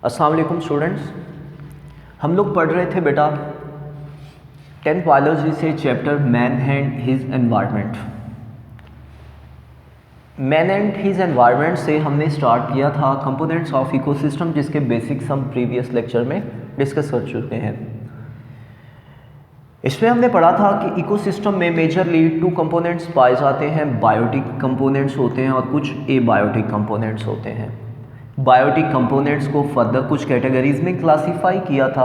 अस्सलाम वालेकुम स्टूडेंट्स। हम लोग पढ़ रहे थे बेटा 10th बायोलॉजी से chapter man and his environment. Man and his environment से हमने स्टार्ट किया था कंपोनेंट्स ऑफ इकोसिस्टम, जिसके बेसिक्स हम प्रीवियस लेक्चर में डिस्कस कर चुके हैं। इसमें हमने पढ़ा था कि इकोसिस्टम में मेजरली 2 कंपोनेंट्स पाए जाते हैं। बायोटिक कंपोनेंट्स होते हैं और कुछ एबायोटिक कंपोनेंट्स होते हैं। बायोटिक कंपोनेंट्स को फर्दर कुछ कैटेगरीज में क्लासिफाई किया था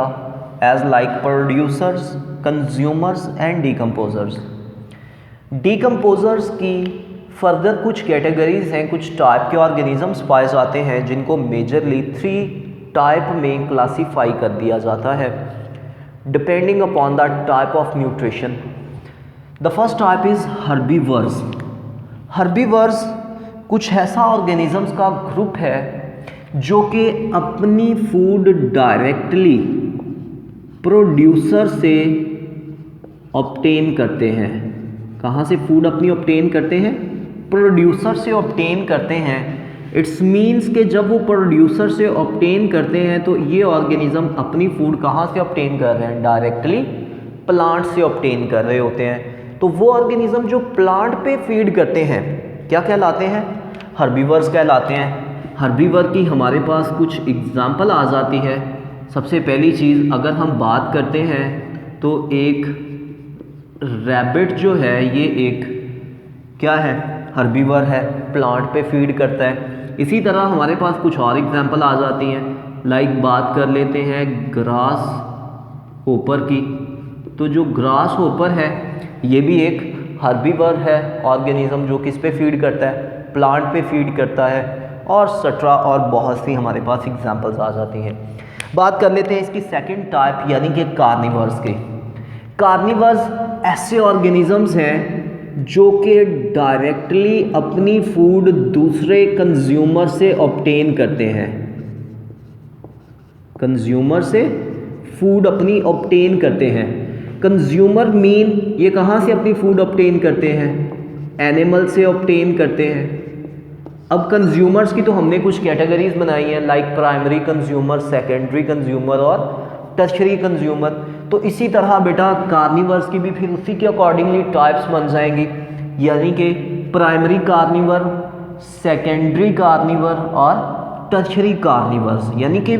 as like producers, consumers and decomposers. Decomposers की फर्दर कुछ कैटेगरीज हैं, कुछ टाइप के ऑर्गेनिजम्स पाए जाते हैं जिनको मेजरली 3 टाइप में क्लासिफाई कर दिया जाता है depending upon the type of nutrition. The first type is herbivores. Herbivores कुछ ऐसा ऑर्गेनिजम्स का ग्रुप है जो कि अपनी फूड डायरेक्टली प्रोड्यूसर से ऑब्टेन करते हैं। कहाँ से फूड अपनी ऑब्टेन करते हैं? प्रोड्यूसर से ऑब्टेन करते हैं। इट्स मीन्स कि जब वो प्रोड्यूसर से ऑब्टेन करते हैं तो ये ऑर्गेनिज्म अपनी फूड कहाँ से ऑब्टेन कर रहे हैं? डायरेक्टली प्लांट से ऑब्टेन कर रहे होते हैं। तो वो ऑर्गेनिज्म जो प्लांट पे फीड करते हैं क्या कहलाते हैं? हर्बीवर्स कहलाते हैं। हर्बीवर की हमारे पास कुछ एग्जाम्पल आ जाती है। सबसे पहली चीज़ अगर हम बात करते हैं तो एक रैबिट जो है ये एक क्या है? हर्बीवर है, प्लांट पे फीड करता है। इसी तरह हमारे पास कुछ और एग्जाम्पल आ जाती हैं। लाइक बात कर लेते हैं ग्रास होपर की। तो जो ग्रास होपर है ये भी एक हर्बीवर है ऑर्गेनिज्म जो किस पे फीड करता है? प्लांट पे फीड करता है। और सट्रा और बहुत सी हमारे पास एग्जाम्पल्स आ जाती हैं। बात कर लेते हैं इसकी सेकंड टाइप यानी कि कार्निवर्स की। कार्निवर्स ऐसे ऑर्गेनिजम्स हैं जो कि डायरेक्टली अपनी फूड दूसरे कंज्यूमर से ऑब्टेन करते हैं। कंज्यूमर से फूड अपनी ऑब्टेन करते हैं। कंज्यूमर मीन ये कहाँ से अपनी फूड ऑब्टेन करते हैं? एनिमल से ऑब्टेन करते हैं। अब कंज्यूमर्स की तो हमने कुछ कैटेगरीज बनाई हैं like primary consumer, secondary consumer और टर्शरी कंज्यूमर। तो इसी तरह बेटा कार्निवर्स की भी फिर उसी के अकॉर्डिंगली टाइप्स बन जाएंगी, यानी कि प्राइमरी कार्निवर, सेकेंडरी कार्निवर और टर्शरी कार्निवर्स। यानी कि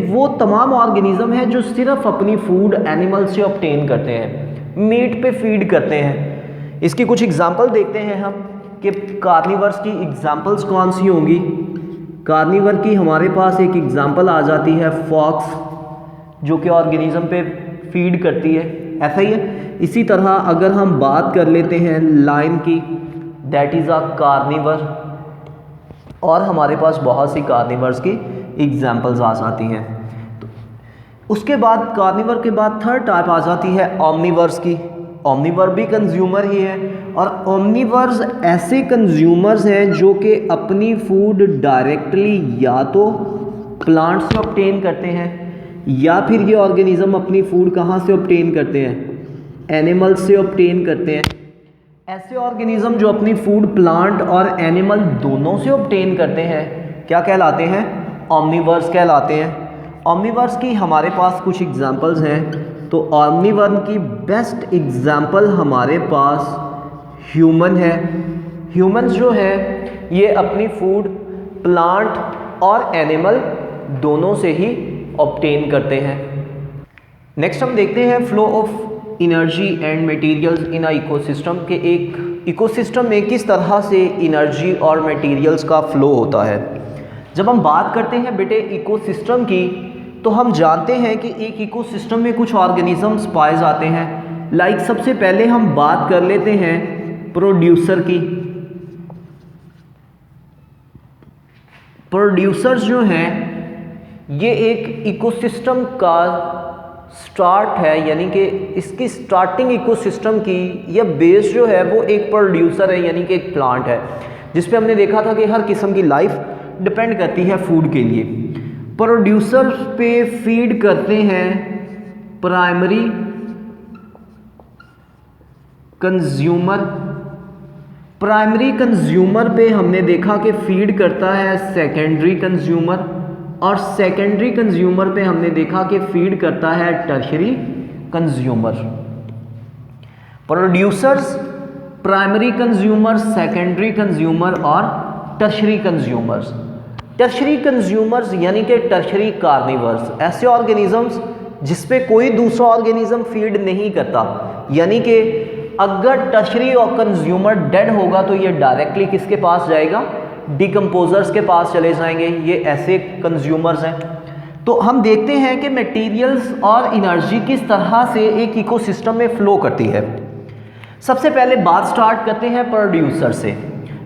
वो तमाम ऑर्गेनिज्म हैं जो सिर्फ अपनी फूड एनिमल से ऑब्टेन करते हैं, मीट पे फीड करते हैं। इसकी कुछ एग्जांपल देखते हैं हम कि कार्निवर्स की एग्जांपल्स कौन सी होंगी। कार्निवर की हमारे पास एक एग्जांपल आ जाती है फॉक्स, जो कि ऑर्गेनिज्म पे फीड करती है, ऐसा ही है। इसी तरह अगर हम बात कर लेते हैं लायन की, दैट इज़ अ कार्निवर। और हमारे पास बहुत सी कार्निवर्स की एग्जांपल्स आ जाती हैं। तो उसके बाद कार्निवर के बाद थर्ड टाइप आ जाती है ओमनिवर्स की। ओमनिवर भी कंज्यूमर ही है और ओमनिवर्स ऐसे कंज्यूमर्स हैं जो कि अपनी फूड डायरेक्टली या तो प्लांट से ऑब्टेन करते हैं या फिर ये ऑर्गेनिज्म अपनी फूड कहाँ से ऑब्टेन करते हैं? एनिमल से ऑब्टेन करते हैं। ऐसे ऑर्गेनिज्म जो अपनी फूड प्लांट और एनिमल दोनों से ऑब्टेन करते हैं क्या कहलाते हैं? ओमनिवर्स कहलाते हैं। ओमनिवर्स की हमारे पास कुछ एग्जांपल्स हैं। तो ओमनिवर्स की बेस्ट एग्जांपल हमारे पास ह्यूमन है। ह्यूमंस जो है ये अपनी फूड प्लांट और एनिमल दोनों से ही ऑब्टेन करते हैं। नेक्स्ट हम देखते हैं flow of energy and materials in a ecosystem के एक इकोसिस्टम में किस तरह से एनर्जी और मटेरियल्स का फ्लो होता है। जब हम बात करते हैं बेटे इकोसिस्टम की तो हम जानते हैं कि एक इकोसिस्टम में कुछ ऑर्गेनिजम्स पाए जाते हैं। लाइक सबसे पहले हम बात कर लेते हैं प्रोड्यूसर की। प्रोड्यूसर्स जो हैं ये एक इकोसिस्टम का स्टार्ट है, यानी कि इसकी स्टार्टिंग इकोसिस्टम की या बेस जो है वो एक प्रोड्यूसर है, यानी कि एक प्लांट है, जिस पे हमने देखा था कि हर किस्म की लाइफ डिपेंड करती है फूड के लिए। प्रोड्यूसर पे फीड करते हैं प्राइमरी कंज्यूमर। प्राइमरी कंज्यूमर पे हमने देखा कि फीड करता है सेकेंडरी कंज्यूमर। और सेकेंडरी कंज्यूमर पे हमने देखा कि फीड करता है tertiary consumer. Producers, primary consumer, secondary consumer और टर्शरी कंज्यूमर्स। टर्शरी कंज्यूमर्स यानी कि टर्शरी कार्निवर्स, ऐसे ऑर्गेनिजम्स जिस पे कोई दूसरा ऑर्गेनिज्म फीड नहीं करता, यानी कि अगर टर्शरी और कंज्यूमर डेड होगा तो ये डायरेक्टली किसके पास जाएगा, डिकम्पोजर्स के पास चले जाएंगे। ये ऐसे कंज्यूमर्स हैं। तो हम देखते हैं कि मटेरियल्स और एनर्जी किस तरह से एक इकोसिस्टम में फ्लो करती है। सबसे पहले बात स्टार्ट करते हैं प्रोड्यूसर से।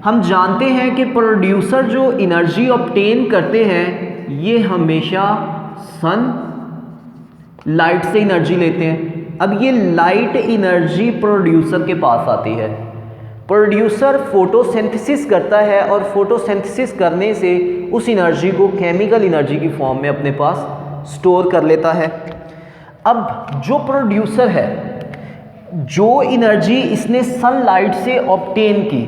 हम जानते हैं कि प्रोड्यूसर जो एनर्जी ऑब्टेन करते हैं ये हमेशा सन लाइट से एनर्जी लेते हैं। अब ये लाइट एनर्जी प्रोड्यूसर के पास आती है। प्रोड्यूसर फोटोसिंथेसिस करता है और फोटोसिंथेसिस करने से उस एनर्जी को केमिकल एनर्जी की फॉर्म में अपने पास स्टोर कर लेता है। अब जो प्रोड्यूसर है, जो एनर्जी इसने सनलाइट से ऑब्टेन की,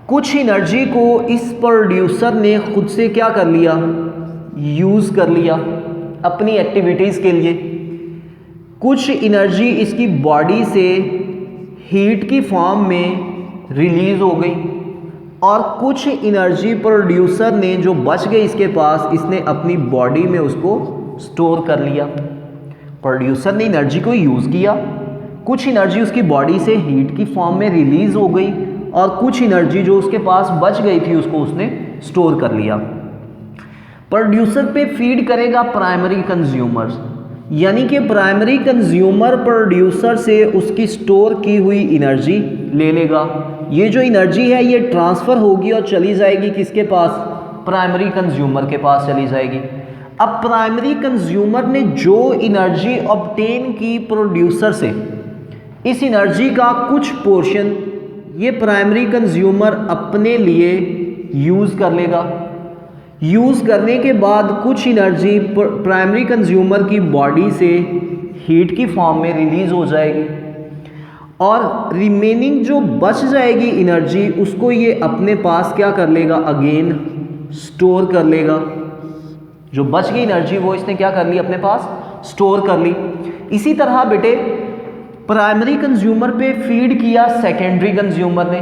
कुछ एनर्जी को इस प्रोड्यूसर ने खुद से क्या कर लिया, यूज़ कर लिया अपनी एक्टिविटीज़ के लिए। कुछ एनर्जी इसकी बॉडी से हीट की फॉर्म में रिलीज़ हो गई और कुछ एनर्जी प्रोड्यूसर ने जो बच गई इसके पास, इसने अपनी बॉडी में उसको स्टोर कर लिया। प्रोड्यूसर ने एनर्जी को यूज़ किया, कुछ एनर्जी उसकी बॉडी से हीट की फॉर्म में रिलीज़ हो गई और कुछ एनर्जी जो उसके पास बच गई थी उसको उसने स्टोर कर लिया। प्रोड्यूसर पे फीड करेगा प्राइमरी कंज्यूमर्स, यानी कि प्राइमरी कंज्यूमर प्रोड्यूसर से उसकी स्टोर की हुई एनर्जी ले लेगा। ये जो एनर्जी है ये ट्रांसफ़र होगी और चली जाएगी किसके पास, प्राइमरी कंज्यूमर के पास चली जाएगी। अब प्राइमरी कंज्यूमर ने जो एनर्जी ऑब्टेन की प्रोड्यूसर से, इस एनर्जी का कुछ पोर्शन ये प्राइमरी कंज्यूमर अपने लिए यूज़ कर लेगा। यूज़ करने के बाद कुछ एनर्जी प्राइमरी कंज्यूमर की बॉडी से हीट की फॉर्म में रिलीज़ हो जाएगी और रिमेनिंग जो बच जाएगी एनर्जी उसको ये अपने पास क्या कर लेगा, अगेन स्टोर कर लेगा। जो बच गई एनर्जी वो इसने क्या कर ली, अपने पास स्टोर कर ली। इसी तरह बेटे प्राइमरी कंज्यूमर पे फीड किया सेकेंडरी कंज्यूमर ने।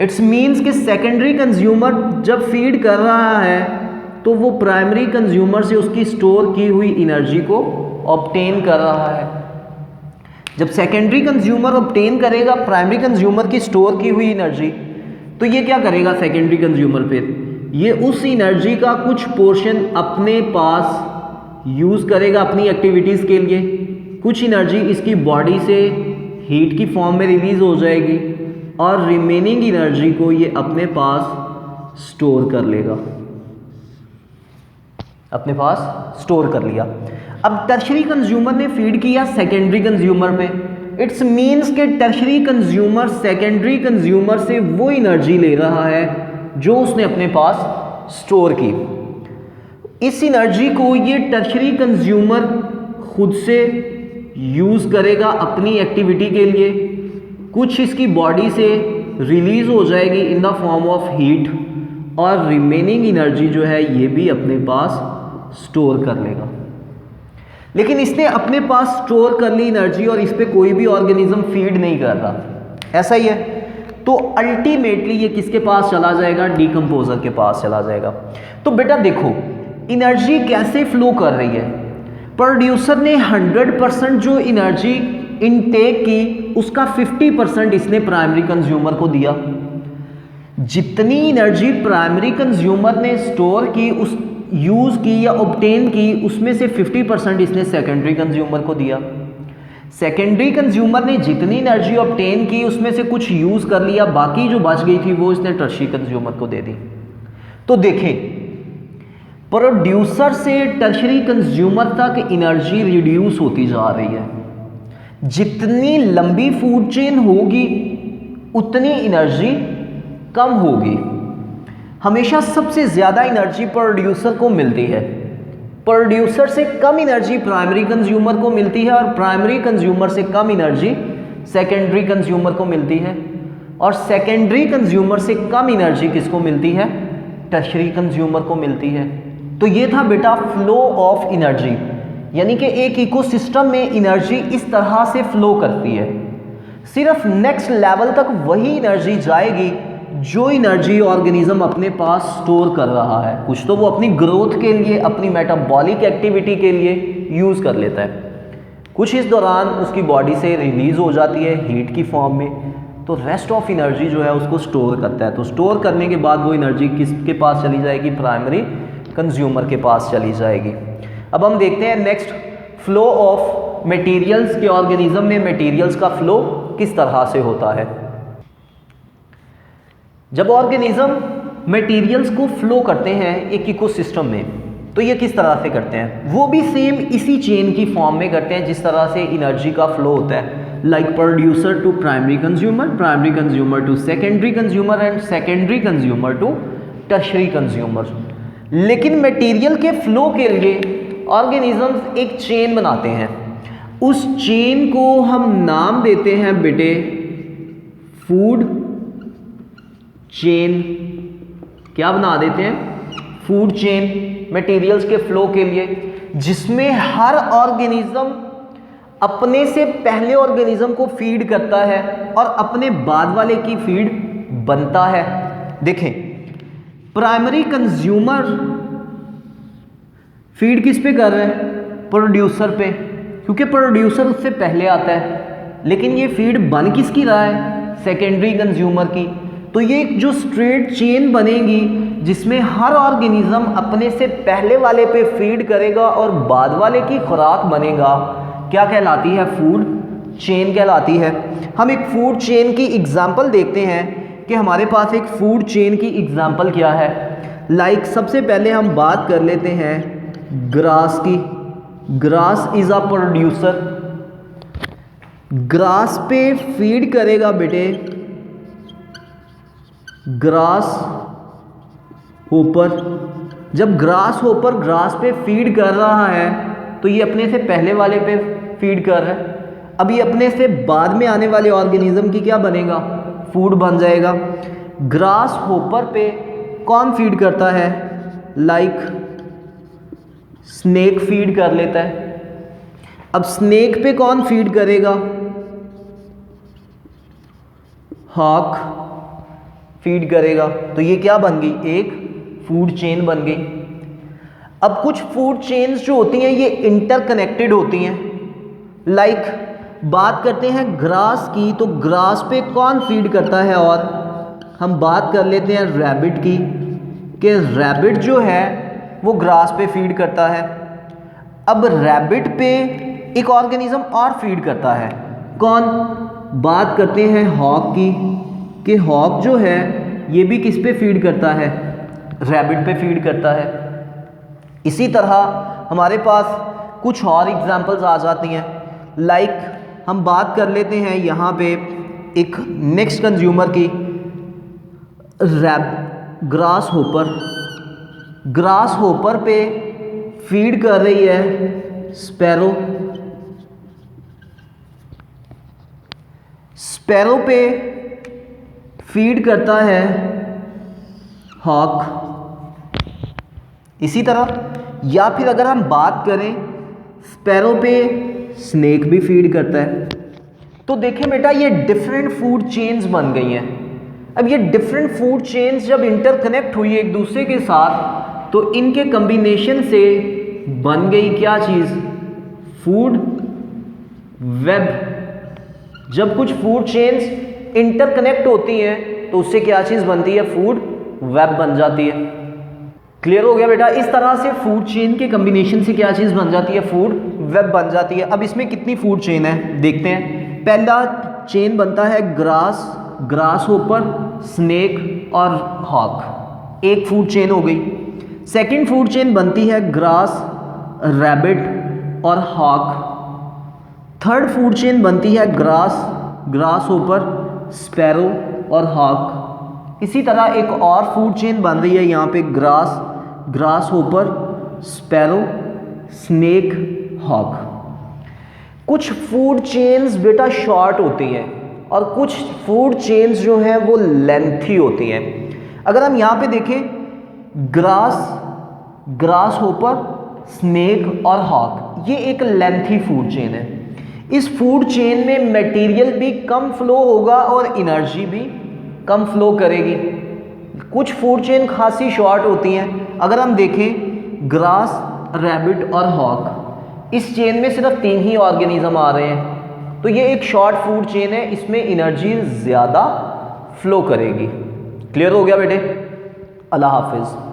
इट्स मीन्स कि सेकेंडरी कंज्यूमर जब फीड कर रहा है तो वो प्राइमरी कंज्यूमर से उसकी स्टोर की हुई एनर्जी को ऑब्टेन कर रहा है। जब सेकेंडरी कंज्यूमर ऑब्टेन करेगा प्राइमरी कंज्यूमर की स्टोर की हुई एनर्जी, तो ये क्या करेगा सेकेंडरी कंज्यूमर पे, ये उस एनर्जी का कुछ पोर्शन अपने पास यूज़ करेगा अपनी एक्टिविटीज़ के लिए। कुछ एनर्जी इसकी बॉडी से हीट की फॉर्म में रिलीज़ हो जाएगी और रिमेनिंग एनर्जी को ये अपने पास स्टोर कर लेगा, अपने पास स्टोर कर लिया। अब टर्शरी कंज्यूमर ने फीड किया सेकेंडरी कंज्यूमर पे। इट्स मीन्स के टर्शरी कंज्यूमर सेकेंडरी कंज्यूमर से वो एनर्जी ले रहा है जो उसने अपने पास स्टोर की। इस एनर्जी को ये टर्शरी कंज्यूमर खुद से यूज़ करेगा अपनी एक्टिविटी के लिए। कुछ इसकी बॉडी से रिलीज़ हो जाएगी in the form of heat और रिमेनिंग एनर्जी जो है ये भी अपने पास स्टोर कर लेगा। लेकिन इसने अपने पास स्टोर कर ली एनर्जी और इस पे कोई भी ऑर्गेनिज्म फीड नहीं कर रहा, ऐसा ही है। तो अल्टीमेटली ये किसके पास चला जाएगा, डिकम्पोजर के पास चला जाएगा। तो बेटा देखो एनर्जी कैसे फ्लो कर रही है। प्रोड्यूसर ने 100% जो एनर्जी इनटेक की उसका 50% इसने प्राइमरी कंज्यूमर को दिया। जितनी एनर्जी प्राइमरी कंज्यूमर ने स्टोर की, उस यूज़ की या ऑब्टेन की, उसमें से 50% इसने सेकेंडरी कंज्यूमर को दिया। सेकेंडरी कंज्यूमर ने जितनी एनर्जी ऑब्टेन की उसमें से कुछ यूज़ कर लिया, बाकी जो बच गई थी वो इसने टर्शरी कंज्यूमर को दे दी। तो देखें प्रोड्यूसर से टर्शरी कंज्यूमर तक एनर्जी रिड्यूस होती जा रही है। जितनी लंबी फूड चेन होगी उतनी एनर्जी कम होगी। हमेशा सबसे ज़्यादा एनर्जी प्रोड्यूसर को मिलती है। प्रोड्यूसर से कम एनर्जी प्राइमरी कंज्यूमर को मिलती है और प्राइमरी कंज्यूमर से कम एनर्जी सेकेंडरी कंज्यूमर को मिलती है और सेकेंडरी कंज्यूमर से कम एनर्जी किसको मिलती है, टर्शरी कंज्यूमर को मिलती है। तो ये था बेटा फ्लो ऑफ एनर्जी, यानी कि एक इकोसिस्टम में एनर्जी इस तरह से फ्लो करती है। सिर्फ नेक्स्ट लेवल तक वही एनर्जी जाएगी जो एनर्जी ऑर्गेनिज्म अपने पास स्टोर कर रहा है। कुछ तो वो अपनी ग्रोथ के लिए, अपनी मेटाबॉलिक एक्टिविटी के लिए यूज़ कर लेता है, कुछ इस दौरान उसकी बॉडी से रिलीज़ हो जाती है हीट की फॉर्म में, तो रेस्ट ऑफ एनर्जी जो है उसको स्टोर करता है। तो स्टोर करने के बाद वो एनर्जी किसके पास चली जाएगी? प्राइमरी कंज्यूमर के पास चली जाएगी। अब हम देखते हैं नेक्स्ट, फ्लो ऑफ मटेरियल्स के ऑर्गेनिज्म में मटेरियल्स का फ्लो किस तरह से होता है। जब ऑर्गेनिज्म मटेरियल्स को फ्लो करते हैं एक इकोसिस्टम में, तो ये किस तरह से करते हैं? वो भी सेम इसी चेन की फॉर्म में करते हैं जिस तरह से एनर्जी का फ्लो होता है, like producer to primary consumer to secondary consumer and secondary consumer to tertiary consumer. लेकिन मटेरियल के फ्लो के लिए ऑर्गेनिजम्स एक चेन बनाते हैं, उस चेन को हम नाम देते हैं बेटे फूड चेन। क्या बना देते हैं? फूड चेन मटेरियल्स के फ्लो के लिए, जिसमें हर ऑर्गेनिज्म अपने से पहले ऑर्गेनिज्म को फीड करता है और अपने बाद वाले की फीड बनता है। देखें, प्राइमरी कंज्यूमर फीड किस पे कर रहा है? प्रोड्यूसर पे, क्योंकि प्रोड्यूसर उससे पहले आता है। लेकिन ये फीड बन किसकी रहा है? सेकेंडरी कंज्यूमर की। तो ये जो स्ट्रेट चेन बनेगी जिसमें हर ऑर्गेनिज्म अपने से पहले वाले पे फीड करेगा और बाद वाले की खुराक बनेगा, क्या कहलाती है? फूड चेन कहलाती है। हम एक फूड चेन की एग्जांपल देखते हैं कि हमारे पास एक फूड चेन की एग्जांपल क्या है। लाइक सबसे पहले हम बात कर लेते हैं ग्रास की। Grass is a producer. Grass पे फीड करेगा बेटे ग्रास होपर। जब ग्रास होपर ग्रास पे फीड कर रहा है तो ये अपने से पहले वाले पे फीड कर रहा है। अब ये अपने से बाद में आने वाले ऑर्गेनिज्म की क्या बनेगा? फूड बन जाएगा। ग्रास होपर पे कौन फीड करता है? लाइक स्नेक फीड कर लेता है। अब स्नेक पे कौन फीड करेगा? हॉक फीड करेगा। तो ये क्या बन गई? एक फूड चेन बन गई। अब कुछ फूड चेन्स जो होती हैं ये इंटरकनेक्टेड होती हैं। लाइक बात करते हैं ग्रास की, तो ग्रास पे कौन फीड करता है? और हम बात कर लेते हैं रैबिट की, कि रैबिट जो है वो ग्रास पे फीड करता है। अब रैबिट पे एक ऑर्गेनिज्म और फीड करता है, कौन? बात करते हैं हॉक की, कि हॉक जो है ये भी किस पे फीड करता है? रैबिट पे फीड करता है। इसी तरह हमारे पास कुछ और एग्जांपल्स आ जाती हैं। लाइक हम बात कर लेते हैं यहाँ पे एक नेक्स्ट कंज्यूमर की, ग्रास होपर। ग्रास होपर पे फीड कर रही है स्पैरो। स्पैरो पे फीड करता है हॉक। इसी तरह या फिर अगर हम बात करें स्पैरो पे स्नेक भी फीड करता है। तो देखें बेटा, ये डिफरेंट फूड चेन्स बन गई हैं। अब ये डिफरेंट फूड चेन्स जब इंटरकनेक्ट हुई एक दूसरे के साथ, तो इनके कॉम्बिनेशन से बन गई क्या चीज़? Food web. जब कुछ फूड चेन्स इंटरकनेक्ट होती हैं तो उससे क्या चीज़ बनती है? फूड वेब बन जाती है। क्लियर हो गया बेटा? इस तरह से फूड चेन के कॉम्बिनेशन से क्या चीज़ बन जाती है? फूड वेब बन जाती है। अब इसमें कितनी फूड चेन है देखते हैं। पहला चेन बनता है ग्रास होपर, स्नेक और हॉक, एक फूड चेन हो गई। सेकंड फूड चेन बनती है ग्रास, रैबिट और हॉक। थर्ड फूड चेन बनती है ग्रास होपर, स्पैरो और हॉक। इसी तरह एक और फूड चेन बन रही है यहाँ पे grasshopper, sparrow, snake, hawk. कुछ फूड चेन्स बेटा शॉर्ट होती हैं और कुछ फूड चेन्स जो हैं वो लेंथी होती हैं। अगर हम यहाँ पे देखें, ग्रास ग्रास होपर, स्नेक और हॉक, ये एक लेंथी फूड चेन है। इस फूड चेन में मटेरियल भी कम फ्लो होगा और एनर्जी भी कम फ्लो करेगी। कुछ फूड चेन खासी शॉर्ट होती हैं। अगर हम देखें ग्रास, रैबिट और हॉक, इस चेन में सिर्फ 3 ही ऑर्गेनिज्म आ रहे हैं, तो ये एक शॉर्ट फूड चेन है, इसमें एनर्जी ज़्यादा फ्लो करेगी। क्लियर हो गया बेटे? अल्लाह हाफिज़।